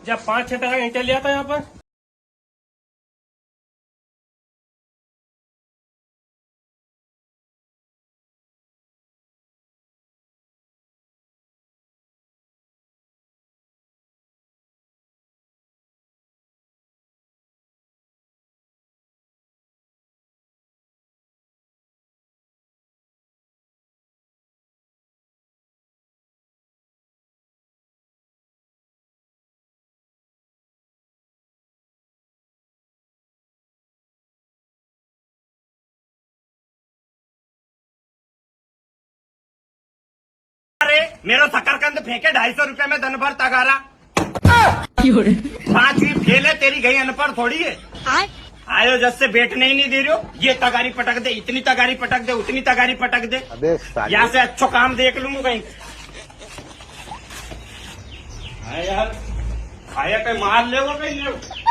जब 5-6 टका ईंटा लिया था यहाँ पर। अरे मेरा शकरकंद फेंके 250 रुपए में दिन भर तगारा। 5वीं फेल है तेरी, गई अनपढ़ थोड़ी है। आयो जब से बैठने ही नहीं दे रहे हो, ये तगारी पटक दे, इतनी तगारी पटक दे, उतनी तगारी पटक दे। यहाँ से अच्छो काम देख लूंगा कहीं। यार खाया कहीं मार ले कहीं ले।